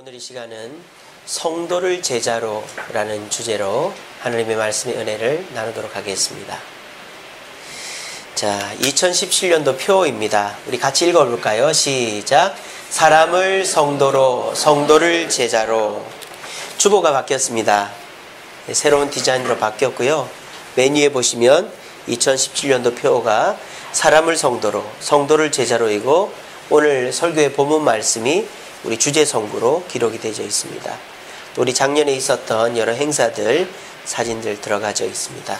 오늘 이 시간은 성도를 제자로 라는 주제로 하나님의 말씀의 은혜를 나누도록 하겠습니다. 자, 2017년도 표입니다. 우리 같이 읽어볼까요? 시작. 사람을 성도로, 성도를 제자로. 주보가 바뀌었습니다. 새로운 디자인으로 바뀌었고요. 맨 위에 보시면 2017년도 표가 사람을 성도로, 성도를 제자로이고 오늘 설교의 본문 말씀이 우리 주제 성구로 기록이 되어 있습니다. 또 우리 작년에 있었던 여러 행사들 사진들 들어가져 있습니다.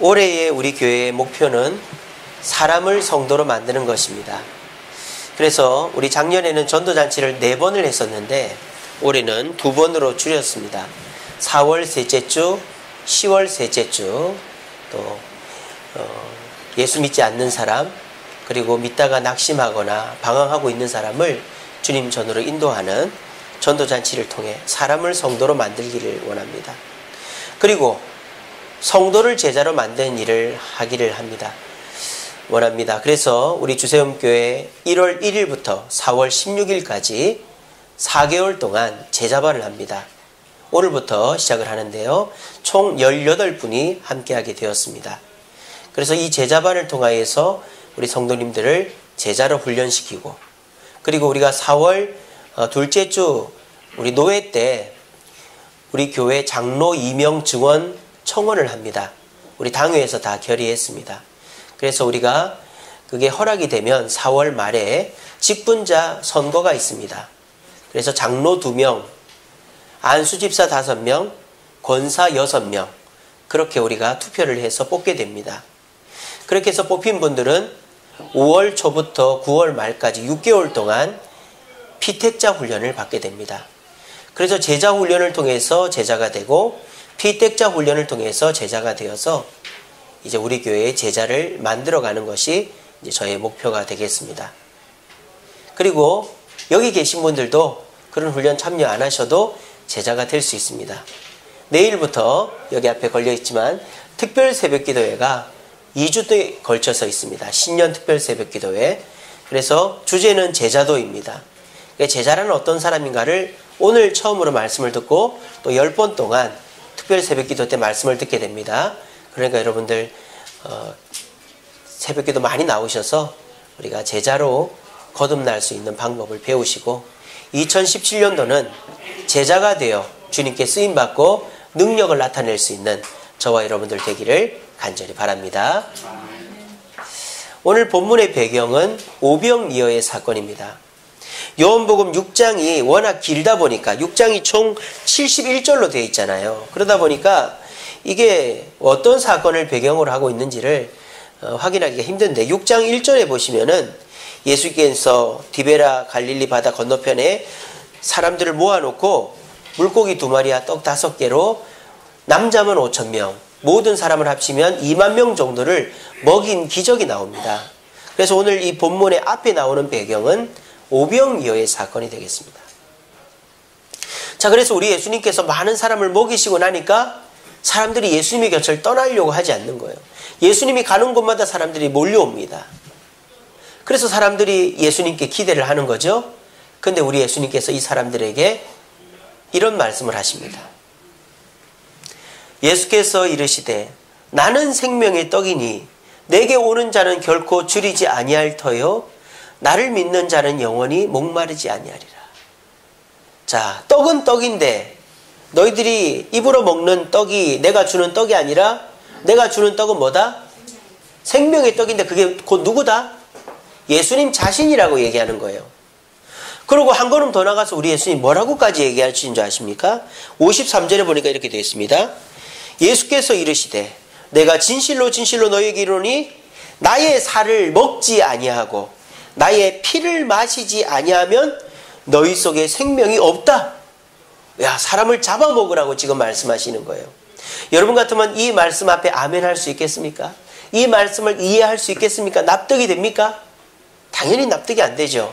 올해의 우리 교회의 목표는 사람을 성도로 만드는 것입니다. 그래서 우리 작년에는 전도잔치를 4번을 했었는데 올해는 2번으로 줄였습니다. 4월 셋째 주, 10월 셋째 주, 또 예수 믿지 않는 사람, 그리고 믿다가 낙심하거나 방황하고 있는 사람을 주님 전으로 인도하는 전도잔치를 통해 사람을 성도로 만들기를 원합니다. 그리고 성도를 제자로 만드는 일을 하기를 원합니다. 그래서 우리 주세움교회 1월 1일부터 4월 16일까지 4개월 동안 제자반을 합니다. 오늘부터 시작을 하는데요. 총 18분이 함께하게 되었습니다. 그래서 이 제자반을 통하여서 우리 성도님들을 제자로 훈련시키고, 그리고 우리가 4월 둘째 주 우리 노회 때 우리 교회 장로 임명 증원 청원을 합니다. 우리 당회에서 다 결의했습니다. 그래서 우리가 그게 허락이 되면 4월 말에 직분자 선거가 있습니다. 그래서 장로 2명, 안수집사 5명, 권사 6명, 그렇게 우리가 투표를 해서 뽑게 됩니다. 그렇게 해서 뽑힌 분들은 5월 초부터 9월 말까지 6개월 동안 피택자 훈련을 받게 됩니다. 그래서 제자 훈련을 통해서 제자가 되고 피택자 훈련을 통해서 제자가 되어서 이제 우리 교회의 제자를 만들어가는 것이 이제 저의 목표가 되겠습니다. 그리고 여기 계신 분들도 그런 훈련 참여 안 하셔도 제자가 될 수 있습니다. 내일부터 여기 앞에 걸려있지만 특별 새벽기도회가 2주에 걸쳐서 있습니다. 신년 특별 새벽기도회. 그래서 주제는 제자도입니다. 제자라는 어떤 사람인가를 오늘 처음으로 말씀을 듣고 또 10번 동안 특별 새벽기도 때 말씀을 듣게 됩니다. 그러니까 여러분들 새벽기도 많이 나오셔서 우리가 제자로 거듭날 수 있는 방법을 배우시고 2017년도는 제자가 되어 주님께 쓰임받고 능력을 나타낼 수 있는 저와 여러분들 되기를 간절히 바랍니다. 오늘 본문의 배경은 오병이어의 사건입니다. 요한복음 6장이 워낙 길다 보니까 6장이 총 71절로 되어 있잖아요. 그러다 보니까 이게 어떤 사건을 배경으로 하고 있는지를 확인하기가 힘든데 6장 1절에 보시면은 예수께서 디베라 갈릴리 바다 건너편에 사람들을 모아놓고 물고기 2마리와 떡 5개로 남자만 5,000명, 모든 사람을 합치면 2만 명 정도를 먹인 기적이 나옵니다. 그래서 오늘 이 본문의 앞에 나오는 배경은 오병이어의 사건이 되겠습니다. 자, 그래서 우리 예수님께서 많은 사람을 먹이시고 나니까 사람들이 예수님의 곁을 떠나려고 하지 않는 거예요. 예수님이 가는 곳마다 사람들이 몰려옵니다. 그래서 사람들이 예수님께 기대를 하는 거죠. 근데 우리 예수님께서 이 사람들에게 이런 말씀을 하십니다. 예수께서 이르시되 나는 생명의 떡이니 내게 오는 자는 결코 줄이지 아니할 터요 나를 믿는 자는 영원히 목마르지 아니하리라. 자, 떡은 떡인데 너희들이 입으로 먹는 떡이 내가 주는 떡이 아니라 내가 주는 떡은 뭐다? 생명의 떡인데 그게 곧 누구다? 예수님 자신이라고 얘기하는 거예요. 그리고 한 걸음 더 나가서 우리 예수님 뭐라고까지 얘기하시는 줄 아십니까? 53절에 보니까 이렇게 되어 있습니다. 예수께서 이르시되 내가 진실로 진실로 너희에게 이르노니 나의 살을 먹지 아니하고 나의 피를 마시지 아니하면 너희 속에 생명이 없다. 야, 사람을 잡아먹으라고 지금 말씀하시는 거예요. 여러분 같으면 이 말씀 앞에 아멘 할 수 있겠습니까? 이 말씀을 이해할 수 있겠습니까? 납득이 됩니까? 당연히 납득이 안 되죠.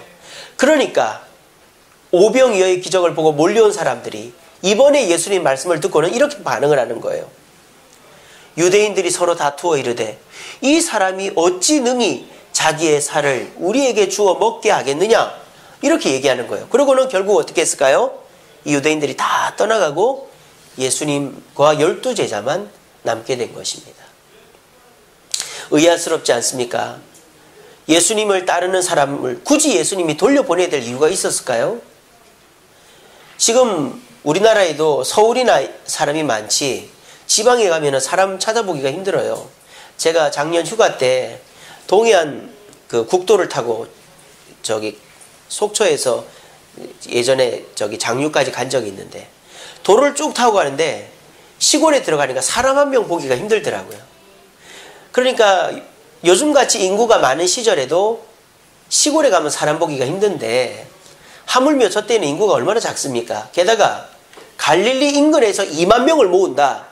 그러니까 오병이어의 기적을 보고 몰려온 사람들이 이번에 예수님 말씀을 듣고는 이렇게 반응을 하는 거예요. 유대인들이 서로 다투어 이르되 이 사람이 어찌 능히 자기의 살을 우리에게 주어 먹게 하겠느냐? 이렇게 얘기하는 거예요. 그러고는 결국 어떻게 했을까요? 이 유대인들이 다 떠나가고 예수님과 12제자만 남게 된 것입니다. 의아스럽지 않습니까? 예수님을 따르는 사람을 굳이 예수님이 돌려보내야 될 이유가 있었을까요? 지금 우리나라에도 서울이나 사람이 많지 지방에 가면 사람 찾아보기가 힘들어요. 제가 작년 휴가 때 동해안 그 국도를 타고 저기 속초에서 예전에 저기 장류까지 간 적이 있는데 도로를 쭉 타고 가는데 시골에 들어가니까 사람 한 명 보기가 힘들더라고요. 그러니까 요즘같이 인구가 많은 시절에도 시골에 가면 사람 보기가 힘든데 하물며 저 때는 인구가 얼마나 작습니까? 게다가 갈릴리 인근에서 2만 명을 모은다.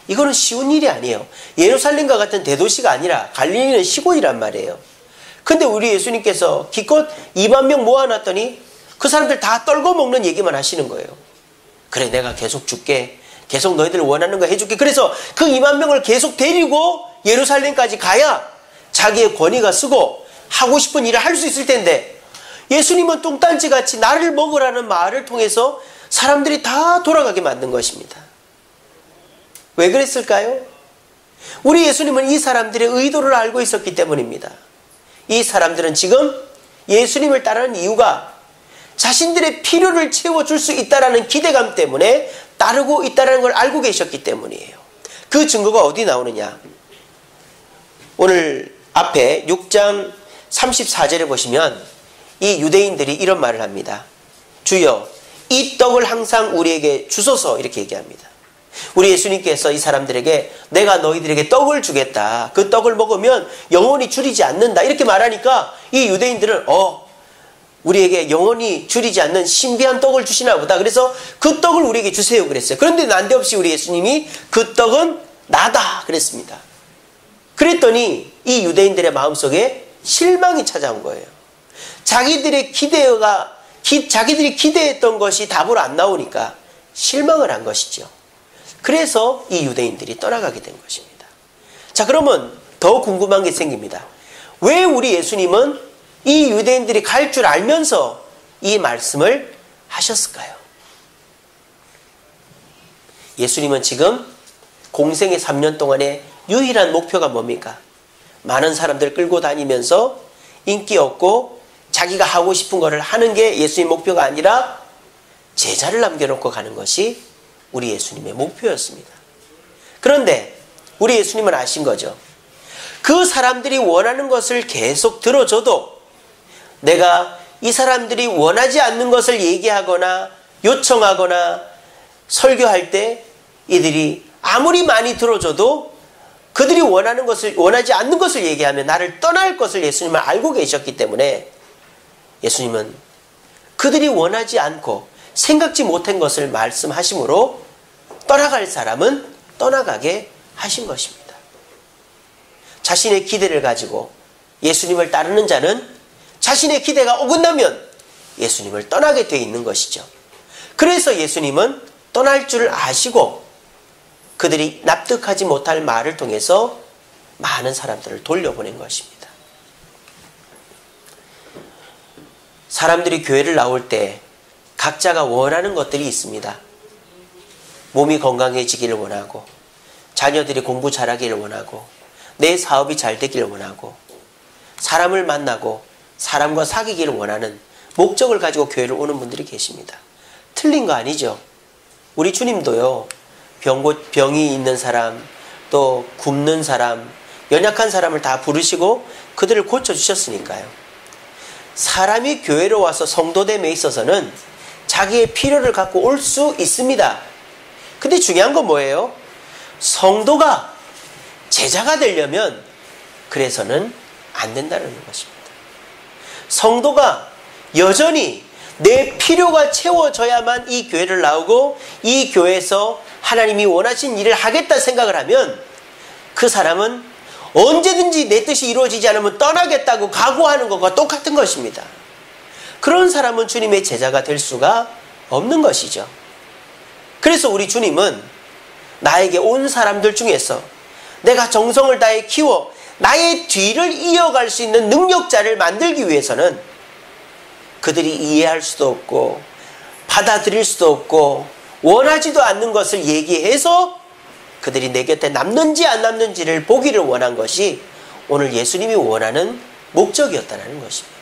이거는 쉬운 일이 아니에요. 예루살렘과 같은 대도시가 아니라 갈릴리는 시골이란 말이에요. 근데 우리 예수님께서 기껏 2만 명 모아놨더니 그 사람들 다 떨고 먹는 얘기만 하시는 거예요. 그래, 내가 계속 줄게. 계속 너희들 원하는 거 해줄게. 그래서 그 2만 명을 계속 데리고 예루살렘까지 가야 자기의 권위가 쓰고 하고 싶은 일을 할 수 있을 텐데 예수님은 뚱딴지같이 나를 먹으라는 말을 통해서 사람들이 다 돌아가게 만든 것입니다. 왜 그랬을까요? 우리 예수님은 이 사람들의 의도를 알고 있었기 때문입니다. 이 사람들은 지금 예수님을 따르는 이유가 자신들의 필요를 채워줄 수 있다는 기대감 때문에 따르고 있다는 걸 알고 계셨기 때문이에요. 그 증거가 어디 나오느냐? 오늘 앞에 6장 34절에 보시면 이 유대인들이 이런 말을 합니다. 주여, 이 떡을 항상 우리에게 주소서, 이렇게 얘기합니다. 우리 예수님께서 이 사람들에게 내가 너희들에게 떡을 주겠다. 그 떡을 먹으면 영원히 줄이지 않는다. 이렇게 말하니까 이 유대인들은 우리에게 영원히 줄이지 않는 신비한 떡을 주시나 보다. 그래서 그 떡을 우리에게 주세요 그랬어요. 그런데 난데없이 우리 예수님이 그 떡은 나다 그랬습니다. 그랬더니 이 유대인들의 마음속에 실망이 찾아온 거예요. 자기들이 기대했던 것이 답으로 안 나오니까 실망을 한 것이죠. 그래서 이 유대인들이 떠나가게 된 것입니다. 자, 그러면 더 궁금한 게 생깁니다. 왜 우리 예수님은 이 유대인들이 갈 줄 알면서 이 말씀을 하셨을까요? 예수님은 지금 공생의 3년 동안의 유일한 목표가 뭡니까? 많은 사람들 끌고 다니면서 인기 얻고 자기가 하고 싶은 거를 하는 게 예수님의 목표가 아니라 제자를 남겨놓고 가는 것이 우리 예수님의 목표였습니다. 그런데 우리 예수님은 아신 거죠. 그 사람들이 원하는 것을 계속 들어줘도 내가 이 사람들이 원하지 않는 것을 얘기하거나 요청하거나 설교할 때 이들이 아무리 많이 들어줘도 그들이 원하지 않는 것을 얘기하면 나를 떠날 것을 예수님은 알고 계셨기 때문에 예수님은 그들이 원하지 않고 생각지 못한 것을 말씀하심으로 떠나갈 사람은 떠나가게 하신 것입니다. 자신의 기대를 가지고 예수님을 따르는 자는 자신의 기대가 어긋나면 예수님을 떠나게 돼 있는 것이죠. 그래서 예수님은 떠날 줄 아시고 그들이 납득하지 못할 말을 통해서 많은 사람들을 돌려보낸 것입니다. 사람들이 교회를 나올 때 각자가 원하는 것들이 있습니다. 몸이 건강해지기를 원하고, 자녀들이 공부 잘하기를 원하고, 내 사업이 잘 되기를 원하고, 사람을 만나고 사람과 사귀기를 원하는 목적을 가지고 교회를 오는 분들이 계십니다. 틀린 거 아니죠. 우리 주님도요, 병이 있는 사람, 또 굶는 사람, 연약한 사람을 다 부르시고 그들을 고쳐주셨으니까요. 사람이 교회로 와서 성도됨에 있어서는 자기의 필요를 갖고 올 수 있습니다. 근데 중요한 건 뭐예요? 성도가 제자가 되려면 그래서는 안 된다는 것입니다. 성도가 여전히 내 필요가 채워져야만 이 교회를 나오고 이 교회에서 하나님이 원하신 일을 하겠다 생각을 하면 그 사람은 언제든지 내 뜻이 이루어지지 않으면 떠나겠다고 각오하는 것과 똑같은 것입니다. 그런 사람은 주님의 제자가 될 수가 없는 것이죠. 그래서 우리 주님은 나에게 온 사람들 중에서 내가 정성을 다해 키워 나의 뒤를 이어갈 수 있는 능력자를 만들기 위해서는 그들이 이해할 수도 없고 받아들일 수도 없고 원하지도 않는 것을 얘기해서 그들이 내 곁에 남는지 안 남는지를 보기를 원한 것이 오늘 예수님이 원하는 목적이었다는 것입니다.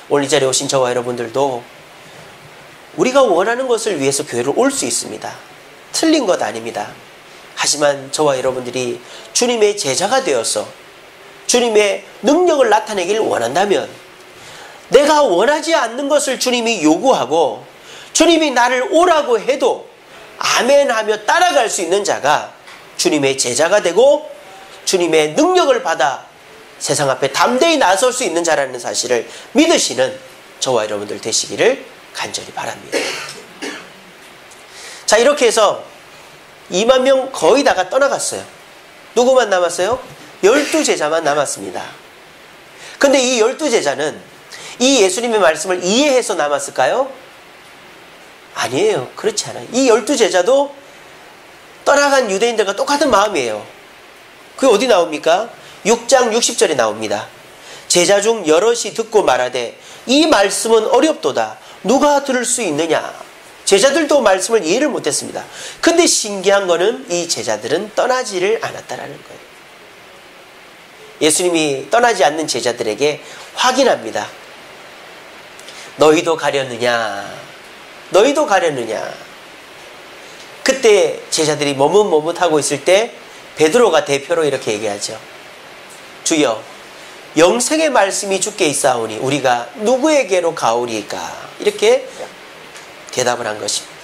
오늘 이 자리에 오신 저와 여러분들도 우리가 원하는 것을 위해서 교회를 올 수 있습니다. 틀린 것 아닙니다. 하지만 저와 여러분들이 주님의 제자가 되어서 주님의 능력을 나타내길 원한다면 내가 원하지 않는 것을 주님이 요구하고 주님이 나를 오라고 해도 아멘 하며 따라갈 수 있는 자가 주님의 제자가 되고 주님의 능력을 받아 세상 앞에 담대히 나설 수 있는 자라는 사실을 믿으시는 저와 여러분들 되시기를 간절히 바랍니다. 자, 이렇게 해서 2만 명 거의 다가 떠나갔어요. 누구만 남았어요? 12제자만 남았습니다. 근데 이 12제자는 이 예수님의 말씀을 이해해서 남았을까요? 아니에요. 그렇지 않아요. 이 12제자도 떠나간 유대인들과 똑같은 마음이에요. 그게 어디 나옵니까? 6장 60절에 나옵니다. 제자 중 여럿이 듣고 말하되 이 말씀은 어렵도다. 누가 들을 수 있느냐? 제자들도 말씀을 이해를 못했습니다. 근데 신기한 거는 이 제자들은 떠나지를 않았다라는 거예요. 예수님이 떠나지 않는 제자들에게 확인합니다. 너희도 가려느냐? 너희도 가려느냐? 그때 제자들이 머뭇머뭇하고 있을 때 베드로가 대표로 이렇게 얘기하죠. 주여, 영생의 말씀이 주께 있사오니 우리가 누구에게로 가오리까? 이렇게 대답을 한 것입니다.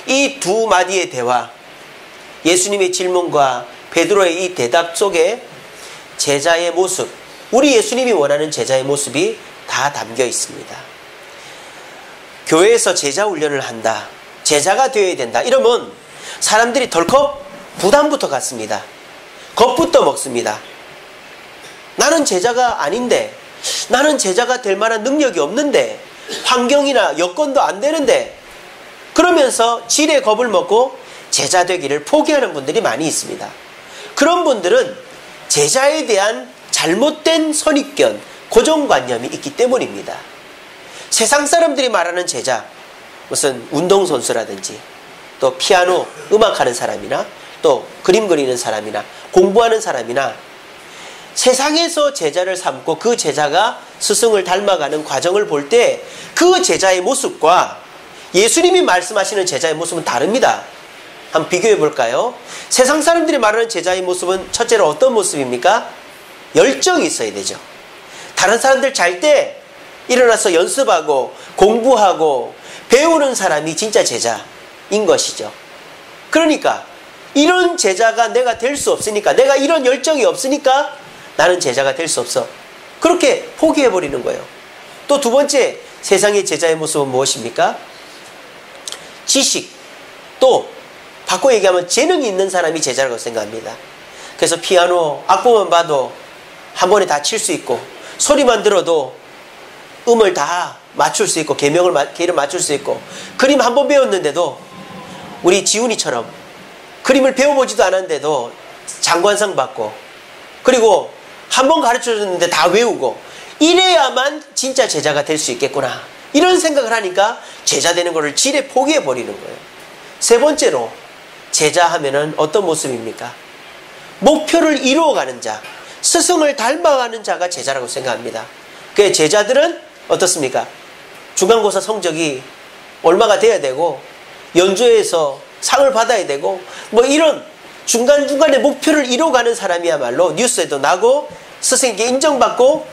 이 두 마디의 대화, 예수님의 질문과 베드로의 이 대답 속에 제자의 모습, 우리 예수님이 원하는 제자의 모습이 다 담겨 있습니다. 교회에서 제자 훈련을 한다, 제자가 되어야 된다 이러면 사람들이 덜컥 부담부터 갖습니다. 겁부터 먹습니다. 나는 제자가 아닌데, 나는 제자가 될 만한 능력이 없는데, 환경이나 여건도 안 되는데, 그러면서 지레 겁을 먹고 제자 되기를 포기하는 분들이 많이 있습니다. 그런 분들은 제자에 대한 잘못된 선입견, 고정관념이 있기 때문입니다. 세상 사람들이 말하는 제자, 무슨 운동선수라든지 또 피아노 음악하는 사람이나 또 그림 그리는 사람이나 공부하는 사람이나 세상에서 제자를 삼고 그 제자가 스승을 닮아가는 과정을 볼 때 그 제자의 모습과 예수님이 말씀하시는 제자의 모습은 다릅니다. 한번 비교해 볼까요? 세상 사람들이 말하는 제자의 모습은 첫째로 어떤 모습입니까? 열정이 있어야 되죠. 다른 사람들 잘 때 일어나서 연습하고 공부하고 배우는 사람이 진짜 제자인 것이죠. 그러니까 이런 제자가 내가 될 수 없으니까, 내가 이런 열정이 없으니까 나는 제자가 될 수 없어. 그렇게 포기해버리는 거예요. 또 두 번째, 세상의 제자의 모습은 무엇입니까? 지식, 또 바꿔 얘기하면 재능이 있는 사람이 제자라고 생각합니다. 그래서 피아노 악보만 봐도 한 번에 다 칠 수 있고, 소리만 들어도 음을 다 맞출 수 있고, 계를 맞출 수 있고, 그림 한 번 배웠는데도 우리 지훈이처럼 그림을 배워보지도 않았는데도 장관상 받고, 그리고 한 번 가르쳐줬는데 다 외우고, 이래야만 진짜 제자가 될 수 있겠구나, 이런 생각을 하니까 제자 되는 것을 지레 포기해버리는 거예요. 세 번째로, 제자 하면은 어떤 모습입니까? 목표를 이루어가는 자, 스승을 닮아가는 자가 제자라고 생각합니다. 그 제자들은 어떻습니까? 중간고사 성적이 얼마가 돼야 되고, 연주회에서 상을 받아야 되고, 뭐 이런 중간중간에 목표를 이뤄가는 사람이야말로 뉴스에도 나고 스승에게 인정받고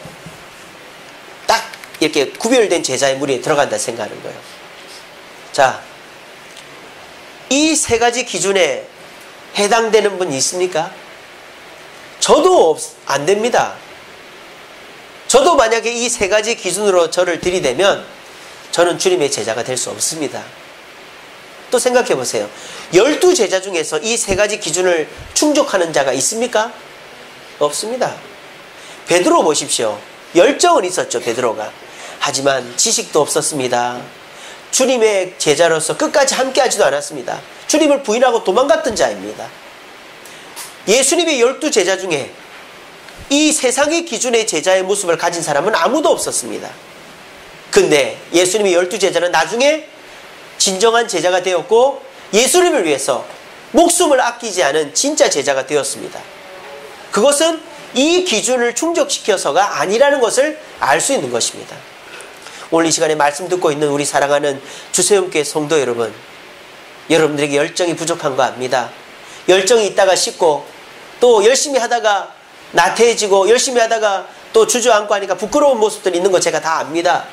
딱 이렇게 구별된 제자의 무리에 들어간다 생각하는 거예요. 자, 이 세 가지 기준에 해당되는 분 있습니까? 저도 안 됩니다. 저도 만약에 이 세 가지 기준으로 저를 들이대면 저는 주님의 제자가 될 수 없습니다. 또 생각해 보세요. 12제자 중에서 이 세 가지 기준을 충족하는 자가 있습니까? 없습니다. 베드로 보십시오. 열정은 있었죠, 베드로가. 하지만 지식도 없었습니다. 주님의 제자로서 끝까지 함께하지도 않았습니다. 주님을 부인하고 도망갔던 자입니다. 예수님의 12제자 중에 이 세상의 기준의 제자의 모습을 가진 사람은 아무도 없었습니다. 근데 예수님의 12제자는 나중에 진정한 제자가 되었고 예수님을 위해서 목숨을 아끼지 않은 진짜 제자가 되었습니다. 그것은 이 기준을 충족시켜서가 아니라는 것을 알 수 있는 것입니다. 오늘 이 시간에 말씀 듣고 있는 우리 사랑하는 주세움교회 성도 여러분, 여러분들에게 열정이 부족한 거 압니다. 열정이 있다가 식고 또 열심히 하다가 나태해지고 열심히 하다가 또 주저앉고 하니까 부끄러운 모습들이 있는 거 제가 다 압니다.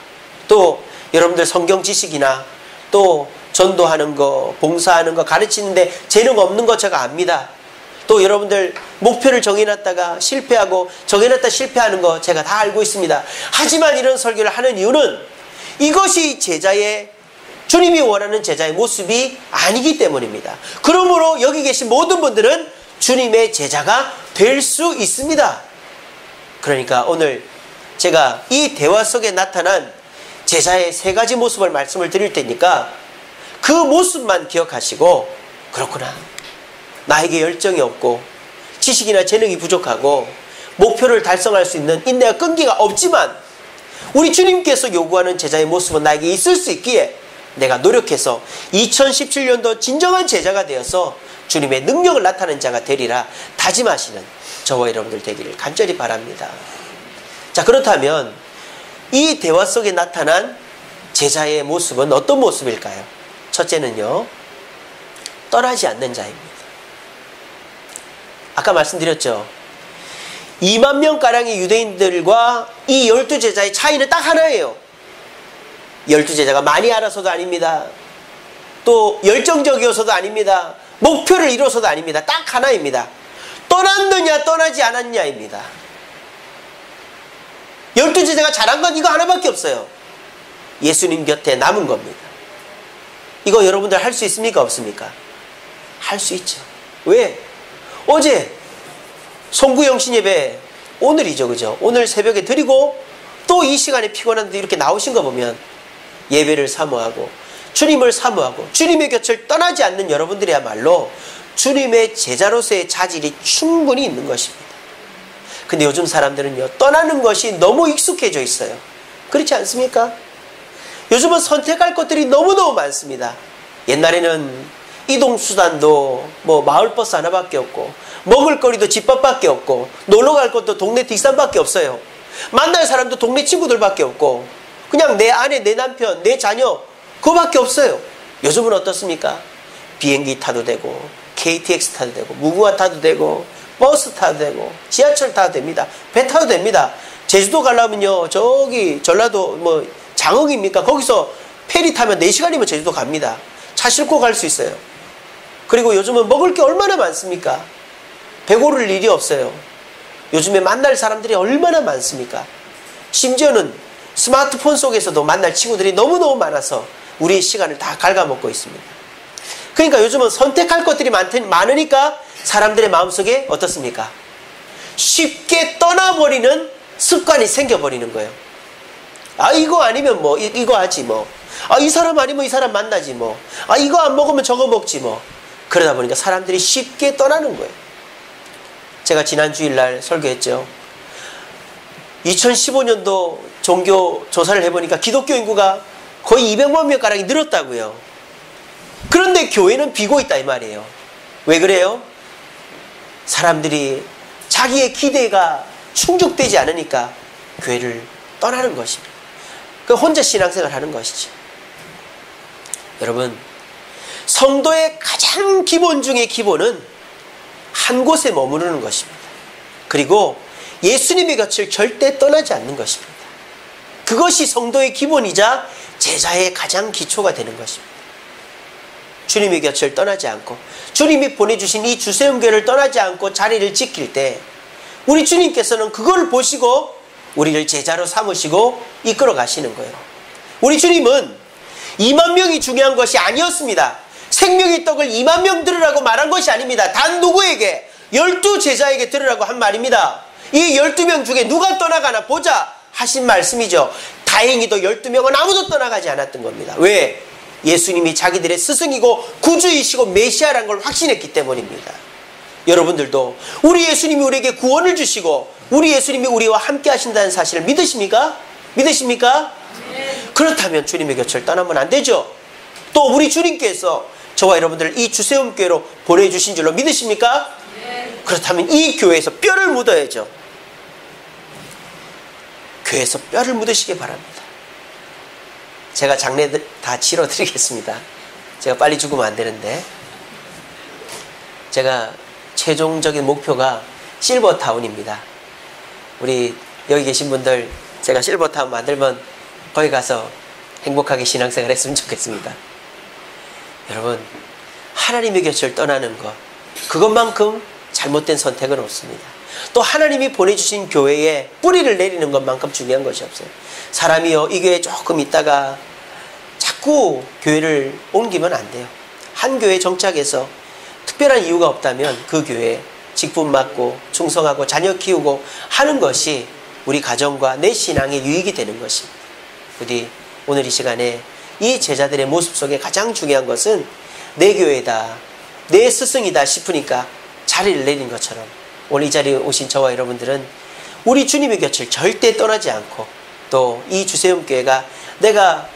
또 여러분들 성경 지식이나 또 전도하는 거, 봉사하는 거, 가르치는데 재능 없는 거 제가 압니다. 또 여러분들 목표를 정해놨다가 실패하고 정해놨다 실패하는 거 제가 다 알고 있습니다. 하지만 이런 설교를 하는 이유는 이것이 제자의, 주님이 원하는 제자의 모습이 아니기 때문입니다. 그러므로 여기 계신 모든 분들은 주님의 제자가 될 수 있습니다. 그러니까 오늘 제가 이 대화 속에 나타난 제자의 3가지 모습을 말씀을 드릴 테니까 그 모습만 기억하시고, 그렇구나, 나에게 열정이 없고 지식이나 재능이 부족하고 목표를 달성할 수 있는 인내와 끈기가 없지만 우리 주님께서 요구하는 제자의 모습은 나에게 있을 수 있기에 내가 노력해서 2017년도 진정한 제자가 되어서 주님의 능력을 나타내는 자가 되리라 다짐하시는 저와 여러분들 되기를 간절히 바랍니다. 자, 그렇다면 이 대화 속에 나타난 제자의 모습은 어떤 모습일까요? 첫째는요, 떠나지 않는 자입니다. 아까 말씀드렸죠. 2만 명가량의 유대인들과 이 12제자의 차이는 딱 하나예요. 12제자가 많이 알아서도 아닙니다. 또 열정적이어서도 아닙니다. 목표를 이루어서도 아닙니다. 딱 하나입니다. 떠났느냐 떠나지 않았냐입니다. 12제자가 잘한 건 이거 하나밖에 없어요. 예수님 곁에 남은 겁니다. 이거 여러분들 할 수 있습니까? 없습니까? 할 수 있죠. 왜? 어제 송구영신 예배, 오늘이죠, 그죠? 오늘 새벽에 드리고 또 이 시간에 피곤한데 이렇게 나오신 거 보면 예배를 사모하고 주님을 사모하고 주님의 곁을 떠나지 않는 여러분들이야말로 주님의 제자로서의 자질이 충분히 있는 것입니다. 근데 요즘 사람들은요, 떠나는 것이 너무 익숙해져 있어요. 그렇지 않습니까? 요즘은 선택할 것들이 너무너무 많습니다. 옛날에는 이동수단도 뭐 마을버스 하나밖에 없고 먹을거리도 집밥밖에 없고 놀러갈 것도 동네 뒷산밖에 없어요. 만날 사람도 동네 친구들밖에 없고 그냥 내 아내, 내 남편, 내 자녀 그거밖에 없어요. 요즘은 어떻습니까? 비행기 타도 되고 KTX 타도 되고 무궁화 타도 되고 버스 타도 되고 지하철 타도 됩니다. 배 타도 됩니다. 제주도 가려면요, 저기 전라도 뭐 장흥입니까? 거기서 페리 타면 4시간이면 제주도 갑니다. 차 싣고 갈 수 있어요. 그리고 요즘은 먹을 게 얼마나 많습니까? 배고를 일이 없어요. 요즘에 만날 사람들이 얼마나 많습니까? 심지어는 스마트폰 속에서도 만날 친구들이 너무너무 많아서 우리의 시간을 다 갉아먹고 있습니다. 그러니까 요즘은 선택할 것들이 많으니까 사람들의 마음속에 어떻습니까? 쉽게 떠나버리는 습관이 생겨버리는 거예요. 아, 이거 아니면 뭐 이거 하지 뭐. 아, 이 사람 아니면 이 사람 만나지 뭐. 아, 이거 안 먹으면 저거 먹지 뭐. 그러다 보니까 사람들이 쉽게 떠나는 거예요. 제가 지난 주일날 설교했죠. 2015년도 종교 조사를 해보니까 기독교 인구가 거의 200만 명가량이 늘었다고요. 그런데 교회는 비고 있다 이 말이에요. 왜 그래요? 사람들이 자기의 기대가 충족되지 않으니까 교회를 떠나는 것입니다. 그 혼자 신앙생활 하는 것이죠. 여러분, 성도의 가장 기본 중의 기본은 한 곳에 머무르는 것입니다. 그리고 예수님의 곁을 절대 떠나지 않는 것입니다. 그것이 성도의 기본이자 제자의 가장 기초가 되는 것입니다. 주님의 곁을 떠나지 않고 주님이 보내주신 이 주세움교회를 떠나지 않고 자리를 지킬 때 우리 주님께서는 그걸 보시고 우리를 제자로 삼으시고 이끌어 가시는 거예요. 우리 주님은 2만 명이 중요한 것이 아니었습니다. 생명의 떡을 2만 명 들으라고 말한 것이 아닙니다. 단 누구에게? 12제자에게 들으라고 한 말입니다. 이 12명 중에 누가 떠나가나 보자 하신 말씀이죠. 다행히도 12명은 아무도 떠나가지 않았던 겁니다. 왜? 예수님이 자기들의 스승이고 구주이시고 메시아라는 걸 확신했기 때문입니다. 여러분들도 우리 예수님이 우리에게 구원을 주시고 우리 예수님이 우리와 함께 하신다는 사실을 믿으십니까? 믿으십니까? 네. 그렇다면 주님의 곁을 떠나면 안 되죠. 또 우리 주님께서 저와 여러분들을 이 주세움교회로 보내주신 줄로 믿으십니까? 네. 그렇다면 이 교회에서 뼈를 묻어야죠. 교회에서 뼈를 묻으시기 바랍니다. 제가 장례 다 치러드리겠습니다. 제가 빨리 죽으면 안 되는데, 제가 최종적인 목표가 실버타운입니다. 우리 여기 계신 분들, 제가 실버타운 만들면 거기 가서 행복하게 신앙생활 했으면 좋겠습니다. 여러분, 하나님의 곁을 떠나는 것, 그것만큼 잘못된 선택은 없습니다. 또 하나님이 보내주신 교회에 뿌리를 내리는 것만큼 중요한 것이 없어요. 사람이요, 이 교회에 조금 있다가 자꾸 교회를 옮기면 안 돼요. 한 교회에 정착해서 특별한 이유가 없다면 그 교회에 직분 맡고 충성하고 자녀 키우고 하는 것이 우리 가정과 내 신앙에 유익이 되는 것입니다. 부디 오늘 이 시간에 이 제자들의 모습 속에 가장 중요한 것은 내 교회다, 내 스승이다 싶으니까 자리를 내린 것처럼 오늘 이 자리에 오신 저와 여러분들은 우리 주님의 곁을 절대 떠나지 않고, 또 이 주세움교회가 내가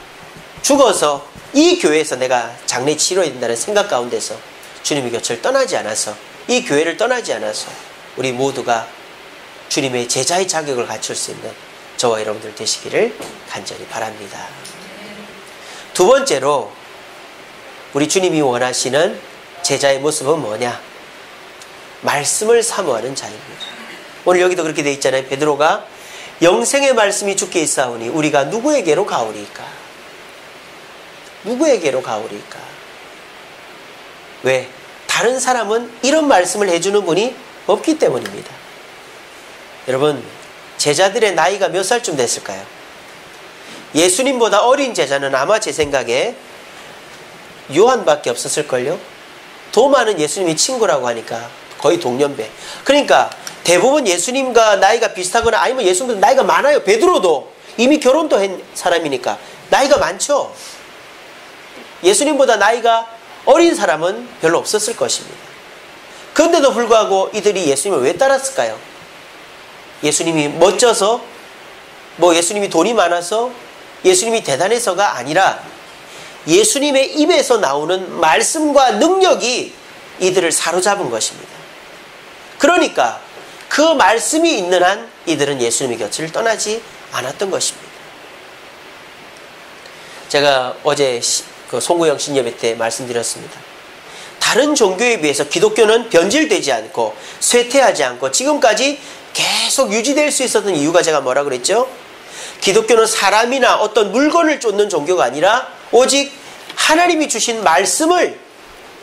죽어서 이 교회에서 내가 장례 치러야 된다는 생각 가운데서 주님의 곁을 떠나지 않아서, 이 교회를 떠나지 않아서 우리 모두가 주님의 제자의 자격을 갖출 수 있는 저와 여러분들 되시기를 간절히 바랍니다. 두 번째로 우리 주님이 원하시는 제자의 모습은 뭐냐? 말씀을 사모하는 자입니다. 오늘 여기도 그렇게 되어 있잖아요. 베드로가 영생의 말씀이 주께 있사오니 우리가 누구에게로 가오리까? 누구에게로 가오리까? 왜? 다른 사람은 이런 말씀을 해주는 분이 없기 때문입니다. 여러분, 제자들의 나이가 몇 살쯤 됐을까요? 예수님보다 어린 제자는 아마 제 생각에 요한밖에 없었을걸요? 도마는 예수님이 친구라고 하니까 거의 동년배. 그러니까 대부분 예수님과 나이가 비슷하거나 아니면 예수님보다 나이가 많아요. 베드로도 이미 결혼도 한 사람이니까 나이가 많죠. 예수님보다 나이가 어린 사람은 별로 없었을 것입니다. 그런데도 불구하고 이들이 예수님을 왜 따랐을까요? 예수님이 멋져서, 예수님이 돈이 많아서, 예수님이 대단해서가 아니라 예수님의 입에서 나오는 말씀과 능력이 이들을 사로잡은 것입니다. 그러니까 그 말씀이 있는 한 이들은 예수님의 곁을 떠나지 않았던 것입니다. 제가 어제 송구영 신예배 때 말씀드렸습니다. 다른 종교에 비해서 기독교는 변질되지 않고 쇠퇴하지 않고 지금까지 계속 유지될 수 있었던 이유가 제가 뭐라 그랬죠? 기독교는 사람이나 어떤 물건을 쫓는 종교가 아니라 오직 하나님이 주신 말씀을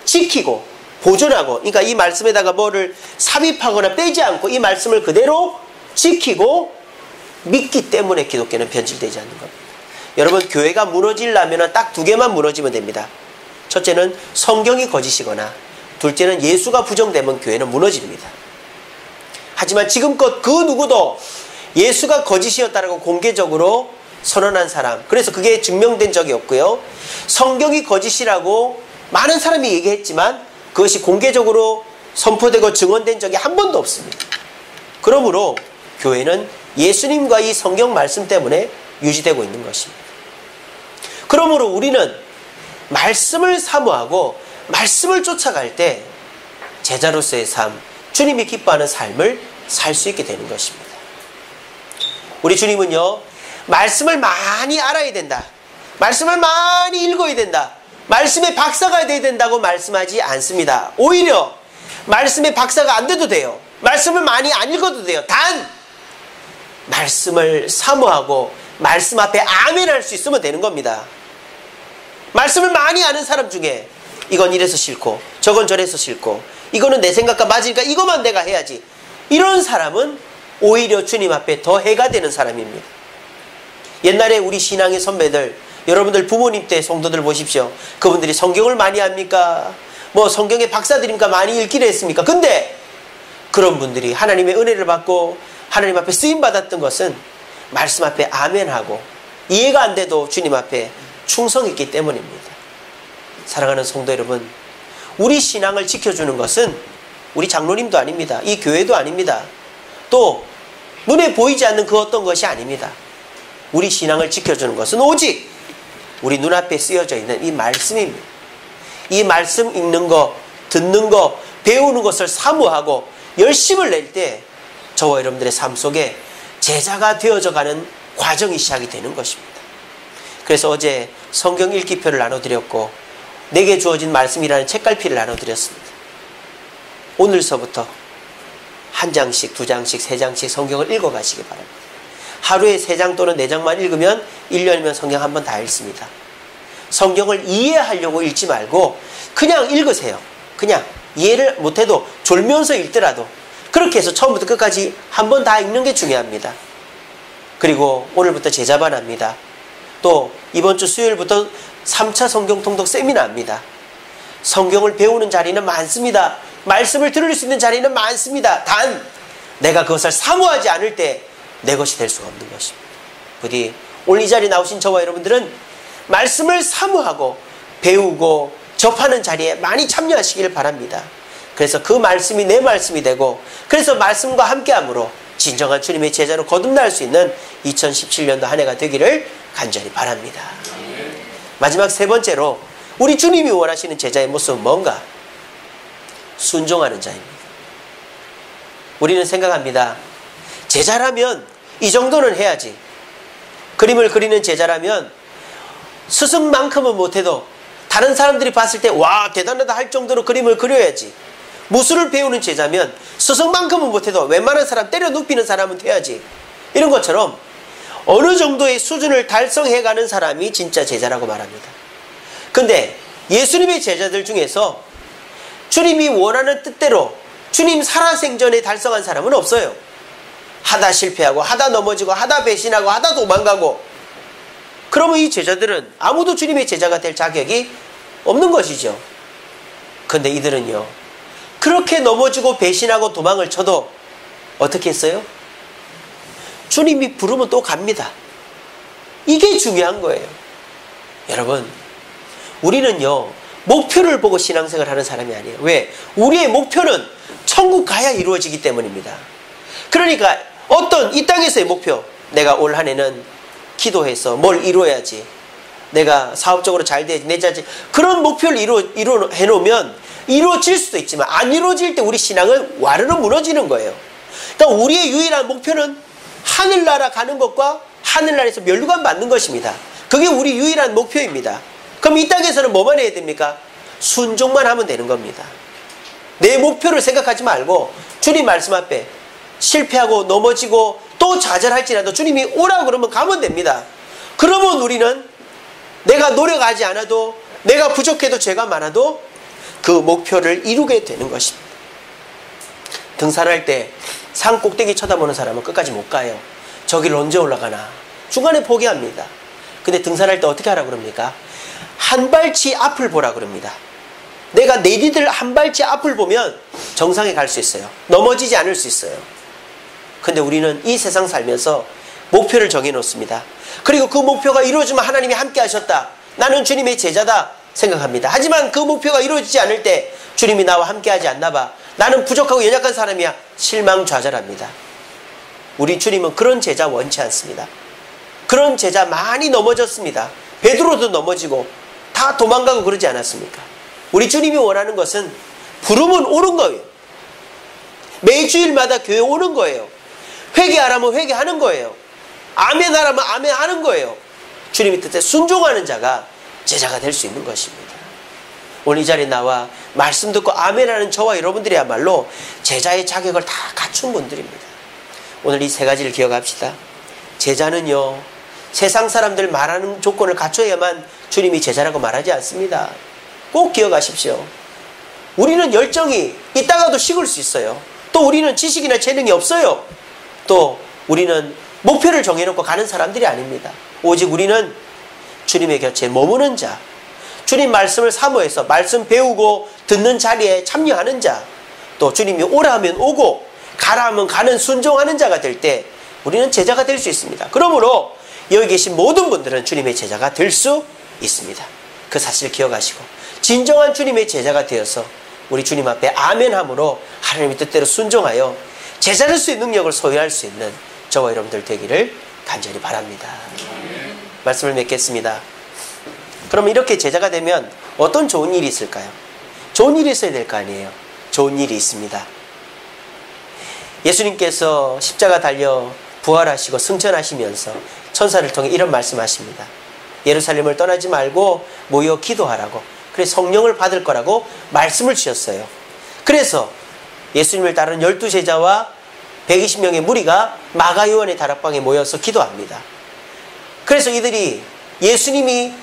지키고 보존하고, 그러니까 이 말씀에다가 뭐를 삽입하거나 빼지 않고 이 말씀을 그대로 지키고 믿기 때문에 기독교는 변질되지 않는 겁니다. 여러분, 교회가 무너지려면 딱 두 개만 무너지면 됩니다. 첫째는 성경이 거짓이거나, 둘째는 예수가 부정되면 교회는 무너집니다. 하지만 지금껏 그 누구도 예수가 거짓이었다라고 공개적으로 선언한 사람, 그래서 그게 증명된 적이 없고요. 성경이 거짓이라고 많은 사람이 얘기했지만 그것이 공개적으로 선포되고 증언된 적이 한 번도 없습니다. 그러므로 교회는 예수님과 이 성경 말씀 때문에 유지되고 있는 것입니다. 그러므로 우리는 말씀을 사모하고 말씀을 쫓아갈 때 제자로서의 삶, 주님이 기뻐하는 삶을 살 수 있게 되는 것입니다. 우리 주님은요, 말씀을 많이 알아야 된다, 말씀을 많이 읽어야 된다, 말씀의 박사가 돼야 된다고 말씀하지 않습니다. 오히려 말씀의 박사가 안 돼도 돼요. 말씀을 많이 안 읽어도 돼요. 단 말씀을 사모하고 말씀 앞에 아멘 할 수 있으면 되는 겁니다. 말씀을 많이 아는 사람 중에 이건 이래서 싫고 저건 저래서 싫고 이거는 내 생각과 맞으니까 이것만 내가 해야지, 이런 사람은 오히려 주님 앞에 더 해가 되는 사람입니다. 옛날에 우리 신앙의 선배들, 여러분들 부모님 때 성도들 보십시오. 그분들이 성경을 많이 합니까? 성경의 박사들입니까? 많이 읽기를 했습니까? 근데 그런 분들이 하나님의 은혜를 받고 하나님 앞에 쓰임받았던 것은 말씀 앞에 아멘하고 이해가 안 돼도 주님 앞에 충성했기 때문입니다. 사랑하는 성도 여러분, 우리 신앙을 지켜주는 것은 우리 장로님도 아닙니다. 이 교회도 아닙니다. 또 눈에 보이지 않는 그 어떤 것이 아닙니다. 우리 신앙을 지켜주는 것은 오직 우리 눈앞에 쓰여져 있는 이 말씀입니다. 이 말씀 읽는 거, 듣는 거, 배우는 것을 사모하고 열심을 낼 때 저와 여러분들의 삶 속에 제자가 되어져가는 과정이 시작이 되는 것입니다. 그래서 어제 성경 읽기표를 나눠드렸고 내게 주어진 말씀이라는 책갈피를 나눠드렸습니다. 오늘서부터 한 장씩, 두 장씩, 세 장씩 성경을 읽어가시기 바랍니다. 하루에 3장 또는 4장만 읽으면 1년이면 성경 한 번 다 읽습니다. 성경을 이해하려고 읽지 말고 그냥 읽으세요. 그냥 이해를 못해도 졸면서 읽더라도 그렇게 해서 처음부터 끝까지 한 번 다 읽는 게 중요합니다. 그리고 오늘부터 제자반 합니다. 또 이번 주 수요일부터 3차 성경 통독 세미나 합니다. 성경을 배우는 자리는 많습니다. 말씀을 들을 수 있는 자리는 많습니다. 단 내가 그것을 사모하지 않을 때 내 것이 될 수가 없는 것입니다. 부디 오늘 이 자리에 나오신 저와 여러분들은 말씀을 사모하고 배우고 접하는 자리에 많이 참여하시기를 바랍니다. 그래서 그 말씀이 내 말씀이 되고 그래서 말씀과 함께함으로 진정한 주님의 제자로 거듭날 수 있는 2017년도 한 해가 되기를 간절히 바랍니다. 마지막 3번째로 우리 주님이 원하시는 제자의 모습은 뭔가? 순종하는 자입니다. 우리는 생각합니다. 제자라면 이 정도는 해야지. 그림을 그리는 제자라면 스승만큼은 못해도 다른 사람들이 봤을 때 와 대단하다 할 정도로 그림을 그려야지. 무술을 배우는 제자면 스승만큼은 못해도 웬만한 사람 때려 눕히는 사람은 돼야지. 이런 것처럼 어느 정도의 수준을 달성해가는 사람이 진짜 제자라고 말합니다. 근데 예수님의 제자들 중에서 주님이 원하는 뜻대로 주님 살아생전에 달성한 사람은 없어요. 하다 실패하고 하다 넘어지고 하다 배신하고 하다 도망가고 그러면 이 제자들은 아무도 주님의 제자가 될 자격이 없는 것이죠. 근데 이들은요 그렇게 넘어지고 배신하고 도망을 쳐도 어떻게 했어요? 주님이 부르면 또 갑니다. 이게 중요한 거예요. 여러분 우리는요 목표를 보고 신앙생활을 하는 사람이 아니에요. 왜? 우리의 목표는 천국 가야 이루어지기 때문입니다. 그러니까 어떤 이 땅에서의 목표, 내가 올 한 해는 기도해서 뭘 이루어야지, 내가 사업적으로 잘 돼야지, 내 자식, 그런 목표를 해놓으면 이루어질 수도 있지만 안 이루어질 때 우리 신앙은 와르르 무너지는 거예요. 그러니까 우리의 유일한 목표는 하늘나라 가는 것과 하늘나라에서 면류관 받는 것입니다. 그게 우리 유일한 목표입니다. 그럼 이 땅에서는 뭐만 해야 됩니까? 순종만 하면 되는 겁니다. 내 목표를 생각하지 말고 주님 말씀 앞에 실패하고 넘어지고 또 좌절할지라도 주님이 오라고 그러면 가면 됩니다. 그러면 우리는 내가 노력하지 않아도 내가 부족해도 죄가 많아도 그 목표를 이루게 되는 것입니다. 등산할 때 산 꼭대기 쳐다보는 사람은 끝까지 못 가요. 저기를 언제 올라가나 중간에 포기합니다. 근데 등산할 때 어떻게 하라고 그럽니까? 한 발치 앞을 보라 그럽니다. 내가 내디딜 한 발치 앞을 보면 정상에 갈 수 있어요. 넘어지지 않을 수 있어요. 근데 우리는 이 세상 살면서 목표를 정해놓습니다. 그리고 그 목표가 이루어지면 하나님이 함께 하셨다. 나는 주님의 제자다 생각합니다. 하지만 그 목표가 이루어지지 않을 때 주님이 나와 함께 하지 않나 봐. 나는 부족하고 연약한 사람이야. 실망좌절합니다. 우리 주님은 그런 제자 원치 않습니다. 그런 제자 많이 넘어졌습니다. 베드로도 넘어지고 다 도망가고 그러지 않았습니까? 우리 주님이 원하는 것은 부르면 오는 거예요. 매주일마다 교회 오는 거예요. 회개하라면 회개하는 거예요. 아멘하라면 아멘하는 거예요. 주님의 뜻에 순종하는 자가 제자가 될 수 있는 것입니다. 오늘 이 자리에 나와 말씀 듣고 아멘하는 저와 여러분들이야말로 제자의 자격을 다 갖춘 분들입니다. 오늘 이 3가지를 기억합시다. 제자는요 세상 사람들 말하는 조건을 갖춰야만 주님이 제자라고 말하지 않습니다. 꼭 기억하십시오. 우리는 열정이 있다가도 식을 수 있어요. 또 우리는 지식이나 재능이 없어요. 또 우리는 목표를 정해놓고 가는 사람들이 아닙니다. 오직 우리는 주님의 곁에 머무는 자, 주님 말씀을 사모해서 말씀 배우고 듣는 자리에 참여하는 자, 또 주님이 오라 하면 오고 가라 하면 가는 순종하는 자가 될 때 우리는 제자가 될 수 있습니다. 그러므로 여기 계신 모든 분들은 주님의 제자가 될 수 있습니다. 그 사실 기억하시고 진정한 주님의 제자가 되어서 우리 주님 앞에 아멘함으로 하나님의 뜻대로 순종하여 제자로서의 능력을 소유할 수 있는 저와 여러분들 되기를 간절히 바랍니다. 말씀을 맺겠습니다. 그럼 이렇게 제자가 되면 어떤 좋은 일이 있을까요? 좋은 일이 있어야 될 거 아니에요. 좋은 일이 있습니다. 예수님께서 십자가 달려 부활하시고 승천하시면서 천사를 통해 이런 말씀하십니다. 예루살렘을 떠나지 말고 모여 기도하라고. 그래서 성령을 받을 거라고 말씀을 주셨어요. 그래서 예수님을 따르는 12제자와 120명의 무리가 마가 요한의 다락방에 모여서 기도합니다. 그래서 이들이 예수님이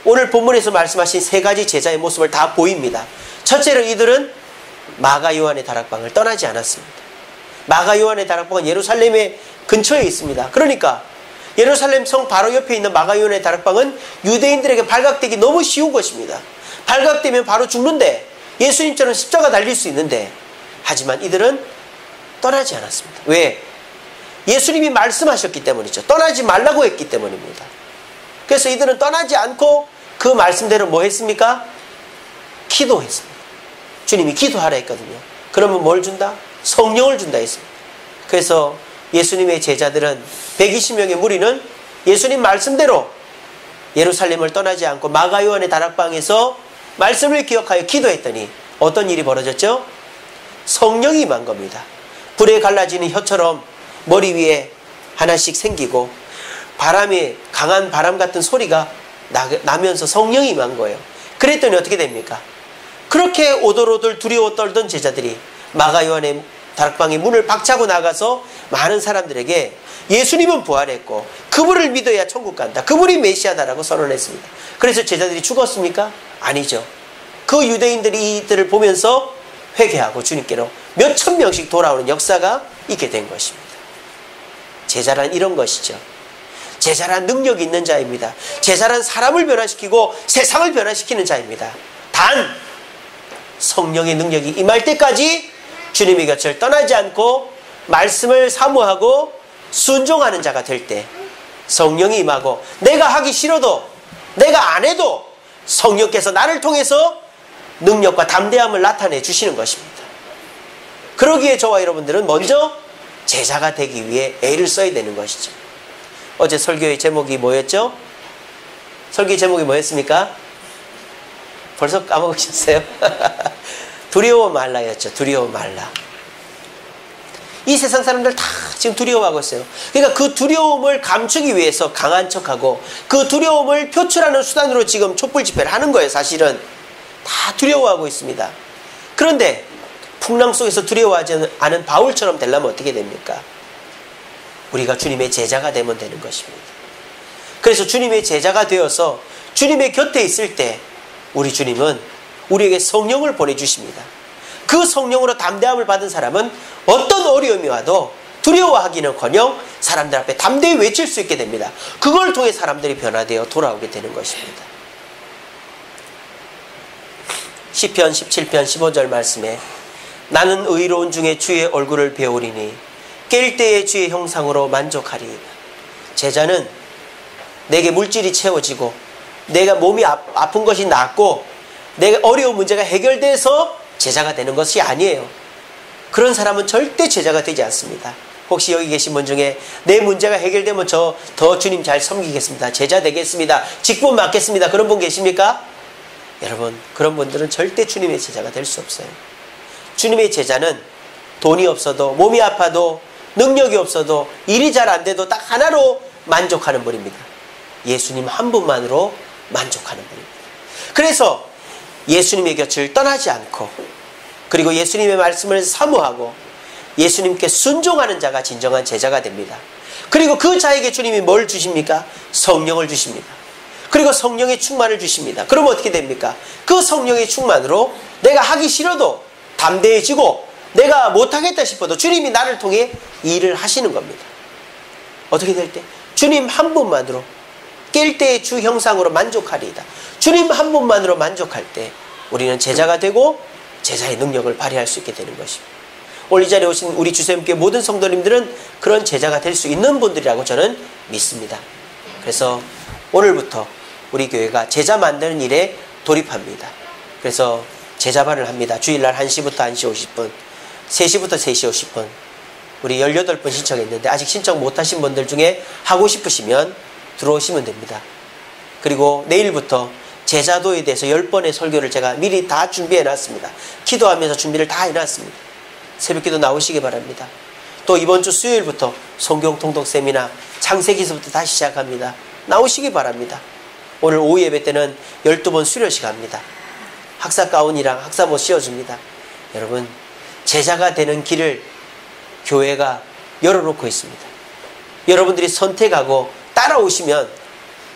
오늘 본문에서 말씀하신 세 가지 제자의 모습을 다 보입니다. 첫째로 이들은 마가 요한의 다락방을 떠나지 않았습니다. 마가 요한의 다락방은 예루살렘의 근처에 있습니다. 그러니까 예루살렘 성 바로 옆에 있는 마가 요한의 다락방은 유대인들에게 발각되기 너무 쉬운 것입니다. 발각되면 바로 죽는데, 예수님처럼 십자가 달릴 수 있는데, 하지만 이들은 떠나지 않았습니다. 왜? 예수님이 말씀하셨기 때문이죠. 떠나지 말라고 했기 때문입니다. 그래서 이들은 떠나지 않고 그 말씀대로 뭐 했습니까? 기도했습니다. 주님이 기도하라 했거든요. 그러면 뭘 준다? 성령을 준다 했습니다. 그래서 예수님의 제자들은 120명의 무리는 예수님 말씀대로 예루살렘을 떠나지 않고 마가 요한의 다락방에서 말씀을 기억하여 기도했더니 어떤 일이 벌어졌죠? 성령이 임한 겁니다. 불에 갈라지는 혀처럼 머리 위에 하나씩 생기고 바람에 강한 바람 같은 소리가 나면서 성령이 임한 거예요. 그랬더니 어떻게 됩니까? 그렇게 오돌오돌 두려워 떨던 제자들이 마가 요한의 다락방의 문을 박차고 나가서 많은 사람들에게 예수님은 부활했고 그분을 믿어야 천국 간다, 그분이 메시아다라고 선언했습니다. 그래서 제자들이 죽었습니까? 아니죠. 그 유대인들이 이들을 보면서 회개하고 주님께로 몇천 명씩 돌아오는 역사가 있게 된 것입니다. 제자란 이런 것이죠. 제자란 능력이 있는 자입니다. 제자란 사람을 변화시키고 세상을 변화시키는 자입니다. 단 성령의 능력이 임할 때까지 주님의 곁을 떠나지 않고 말씀을 사모하고 순종하는 자가 될 때 성령이 임하고 내가 하기 싫어도 내가 안 해도 성령께서 나를 통해서 능력과 담대함을 나타내 주시는 것입니다. 그러기에 저와 여러분들은 먼저 제자가 되기 위해 애를 써야 되는 것이죠. 어제 설교의 제목이 뭐였죠? 설교의 제목이 뭐였습니까? 벌써 까먹으셨어요? 두려워 말라였죠. 두려워 말라. 이 세상 사람들 다 지금 두려워하고 있어요. 그러니까 그 두려움을 감추기 위해서 강한 척하고 그 두려움을 표출하는 수단으로 지금 촛불 집회를 하는 거예요. 사실은 다 두려워하고 있습니다. 그런데 풍랑 속에서 두려워하지 않은 바울처럼 되려면 어떻게 됩니까? 우리가 주님의 제자가 되면 되는 것입니다. 그래서 주님의 제자가 되어서 주님의 곁에 있을 때 우리 주님은 우리에게 성령을 보내주십니다. 그 성령으로 담대함을 받은 사람은 어떤 어려움이 와도 두려워하기는커녕 사람들 앞에 담대히 외칠 수 있게 됩니다. 그걸 통해 사람들이 변화되어 돌아오게 되는 것입니다. 시편 17편 15절 말씀에 나는 의로운 중에 주의 얼굴을 배우리니 깰 때의 주의 형상으로 만족하리이다. 제자는 내게 물질이 채워지고 내가 몸이 아픈 것이 낫고 내가 어려운 문제가 해결돼서 제자가 되는 것이 아니에요. 그런 사람은 절대 제자가 되지 않습니다. 혹시 여기 계신 분 중에 내 문제가 해결되면 저 더 주님 잘 섬기겠습니다, 제자 되겠습니다, 직분 맡겠습니다, 그런 분 계십니까? 여러분, 그런 분들은 절대 주님의 제자가 될 수 없어요. 주님의 제자는 돈이 없어도, 몸이 아파도, 능력이 없어도, 일이 잘 안 돼도 딱 하나로 만족하는 분입니다. 예수님 한 분만으로 만족하는 분입니다. 그래서 예수님의 곁을 떠나지 않고, 그리고 예수님의 말씀을 사모하고 예수님께 순종하는 자가 진정한 제자가 됩니다. 그리고 그 자에게 주님이 뭘 주십니까? 성령을 주십니다. 그리고 성령의 충만을 주십니다. 그러면 어떻게 됩니까? 그 성령의 충만으로 내가 하기 싫어도 담대해지고 내가 못하겠다 싶어도 주님이 나를 통해 일을 하시는 겁니다. 어떻게 될 때? 주님 한 분만으로 깰 때의 주 형상으로 만족하리이다. 주님 한 분만으로 만족할 때 우리는 제자가 되고 제자의 능력을 발휘할 수 있게 되는 것입니다. 오늘 이 자리에 오신 우리 주쌤께 모든 성도님들은 그런 제자가 될 수 있는 분들이라고 저는 믿습니다. 그래서 오늘부터 우리 교회가 제자 만드는 일에 돌입합니다. 그래서 제자반을 합니다. 주일날 1시부터 1시 50분, 3시부터 3시 50분. 우리 18번 신청했는데 아직 신청 못하신 분들 중에 하고 싶으시면 들어오시면 됩니다. 그리고 내일부터 제자도에 대해서 10번의 설교를 제가 미리 다 준비해 놨습니다. 기도하면서 준비를 다 해놨습니다. 새벽기도 나오시기 바랍니다. 또 이번 주 수요일부터 성경 통독 세미나 창세기서부터 다시 시작합니다. 나오시기 바랍니다. 오늘 오후 예배 때는 12번 수료식 합니다. 학사 가운이랑 학사모 씌워줍니다. 여러분, 제자가 되는 길을 교회가 열어놓고 있습니다. 여러분들이 선택하고 따라오시면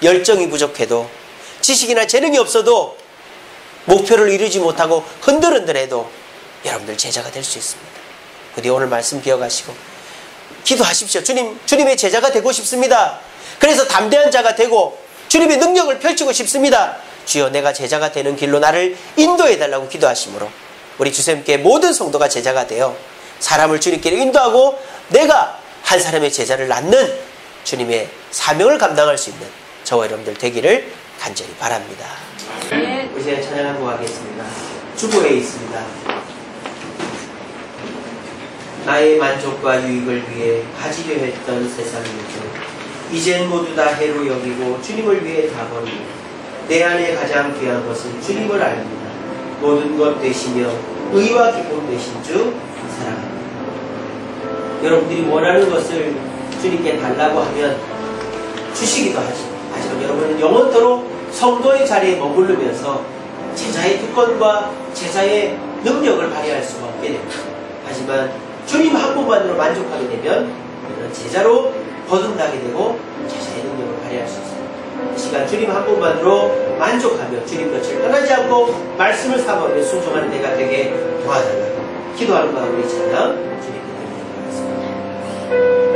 열정이 부족해도 지식이나 재능이 없어도 목표를 이루지 못하고 흔들흔들해도 여러분들 제자가 될 수 있습니다. 부디 오늘 말씀 기억하시고 기도하십시오. 주님의 제자가 되고 싶습니다. 그래서 담대한 자가 되고 주님의 능력을 펼치고 싶습니다. 주여, 내가 제자가 되는 길로 나를 인도해달라고 기도하시므로 우리 주님께 모든 성도가 제자가 되어 사람을 주님께로 인도하고 내가 한 사람의 제자를 낳는 주님의 사명을 감당할 수 있는 저와 여러분들 되기를 간절히 바랍니다. 우리 제가 찬양하고 가겠습니다. 주보에 있습니다. 나의 만족과 유익을 위해 가지려 했던 세상의 것, 이젠 모두 다 해로 여기고 주님을 위해 다 버리고 내 안에 가장 귀한 것은 주님을 알립니다. 모든 것 되시며 의와 기쁨 되신 주 사랑합니다. 여러분들이 원하는 것을 주님께 달라고 하면 주시기도 하지만 여러분은 영원토록 성도의 자리에 머무르면서 제자의 특권과 제자의 능력을 발휘할 수가 없게 됩니다. 하지만 주님 한 분만으로 만족하게 되면 우리는 제자로 거듭나게 되고 제자의 능력을 발휘할 수 있습니다. 이 시간 주님 한 분만으로 만족하며 주님 곁을 떠나지 않고 말씀을 사모하며 순종하는 내가 되게 도와달라고 기도하는 바가 우리 찬양 주님께 드리도록 하겠습니다.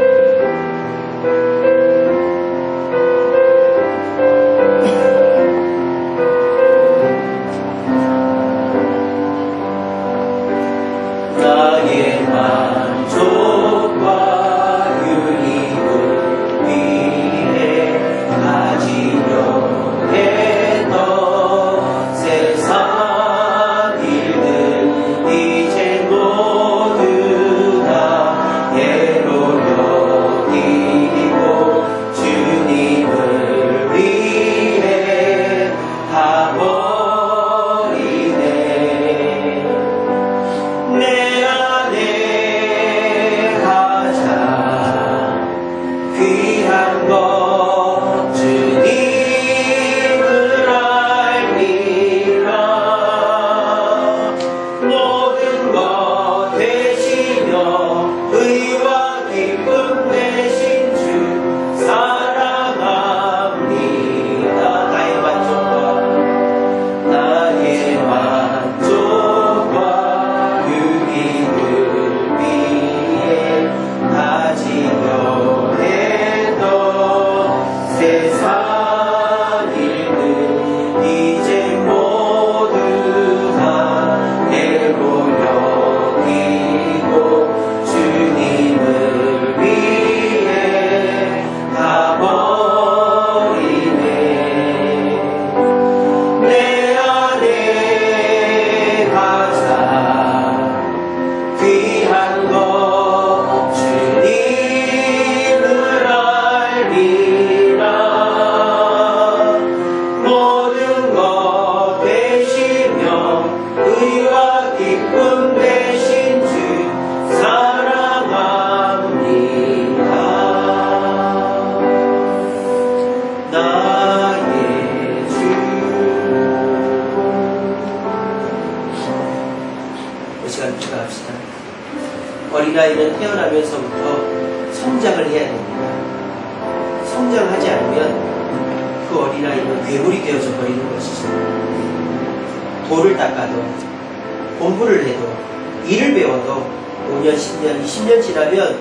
나의 만족과 유익을 위해 가지려 했던 세상 일들 이제 모두 다 예로 여기고 주님을 위해 다 버리네. 내 안에 가장 귀한 것 주님을 알리라. 모든 것 되시며 의와 기쁨 되신 주 사랑합니다. 나의 만족과 유익을 위해 가지려 했던 세상 일들 이제 모두 다 내로 여기고 주님을 위해 다 버리네. 내 안에 가장 귀한 것 주님을 알리라. 모든 것 되시며 의와 기쁨 되신 주 사랑합니다. 나의 주. 이 시간 기도합시다. 어린아이는 태어나면서부터 성장을 해야 됩니다. 성장하지 않으면 그 어린아이는 괴물이 되어져 버리는 것이죠. 돌을 닦아도 공부를 해도 일을 배워도 5년, 10년, 20년 지나면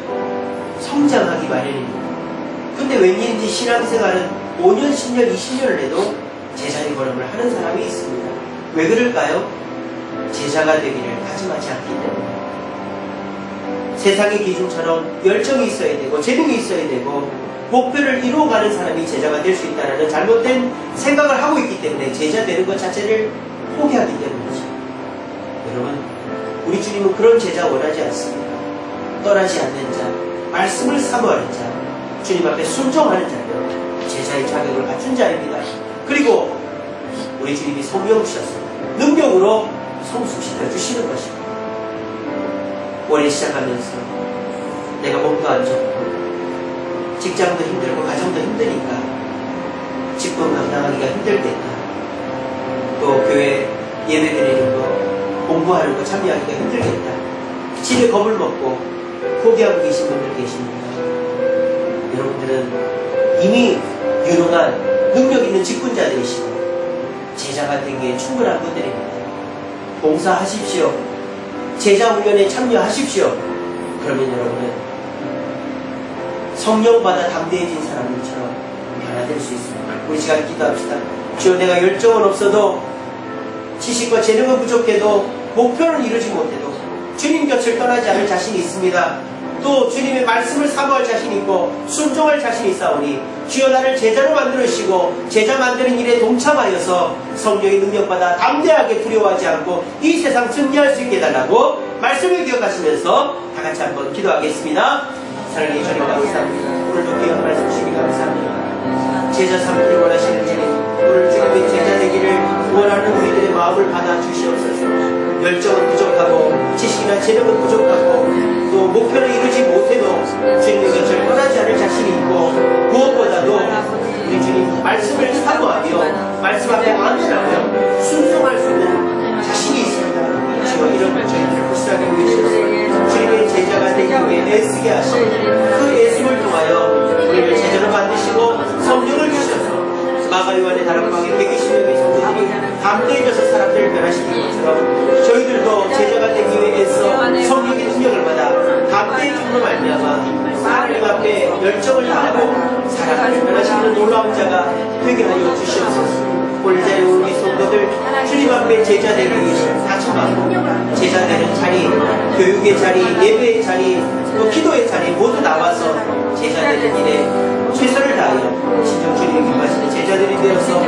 성장하기 마련입니다. 근데 웬일인지 신앙생활은 5년, 10년, 20년을 해도 제자리 걸음을 하는 사람이 있습니다. 왜 그럴까요? 제자가 되기를 다짐하지 않기 때문에. 세상의 기준처럼 열정이 있어야 되고 재능이 있어야 되고 목표를 이루어가는 사람이 제자가 될 수 있다는 잘못된 생각을 하고 있기 때문에 제자 되는 것 자체를 포기하기 때문이죠. 여러분, 우리 주님은 그런 제자 원하지 않습니다. 떠나지 않는 자, 말씀을 사모하는 자, 주님 앞에 순종하는 자는 제자의 자격을 갖춘 자입니다. 그리고 우리 주님이 성령 주셔서 능력으로 성숙시켜 주시는 것입니다. 올해 시작하면서 내가 몸도 안 좋고 직장도 힘들고 가정도 힘드니까 직분 감당하기가 힘들겠다. 또 교회 예배 드리는 거, 공부하는 거 참여하기가 힘들겠다. 집에 겁을 먹고 포기하고 계신 분들 계십니다. 여러분들은 이미 유능한 능력 있는 직분자들이시고 제자가 되기에 충분한 분들입니다. 봉사하십시오. 제자 훈련에 참여하십시오. 그러면 여러분은 성령받아 담대해진 사람들처럼 변화될 수 있습니다. 우리 시간 기도합시다. 주여, 내가 열정은 없어도 지식과 재능은 부족해도 목표는 이루지 못해도 주님 곁을 떠나지 않을 자신이 있습니다. 또 주님의 말씀을 사모할 자신이 있고 순종할 자신이 있사오니 주여, 나를 제자로 만들으시고 제자 만드는 일에 동참하여서 성령의 능력받아 담대하게 두려워하지 않고 이 세상 승리할 수 있게 해달라고 말씀을 기억하시면서 다같이 한번 기도하겠습니다. 사랑하는 주님, 감사합니다. 오늘도 귀한 말씀 주시기 감사합니다. 제자 삼기를 원하시는 주님, 오늘 주님의 제자 되기를 원하는 우리들의 마음을 받아 주시옵소서. 열정은 부족하고 지식이나 재능은 부족하고 또 목표를 이루지 못해도 주님의 곁을 떠나지 않을 자신이 있고 무엇보다도 우리 주님 말씀을 사모하며 말씀 앞에 안전하며 순종할 수 있는 자신이 있습니다. 주여, 이런 걸 저희들을 부스하게 해주셔서 주님의 제자가 되기 위해 애쓰게 하시고 그 애씀을 통하여 우리를 제자로 만드시고 성령을 주셔서 마가요한의 다락방에 120명의 성도들이 담대해져서 사람들을 변화시키는 것처럼 저희들도 제자가 되기 위해 애써 성령의 능력을 받아 담대해짐으로 말미암아 하나님 앞에 열정을 다하고 사람을 변화시키는 놀라운 자가 되게 하여 주시옵소서. 오늘 자리에 우리 성도들 주님 앞에 제자 되기 위해 다쳐가고 제자 되는 자리, 교육의 자리, 예배의 자리, 또 기도의 자리 모두 나와서 제자 되는 일에 최선을 다하여 진정 주님의 기뻐하시는 제자들이 되어서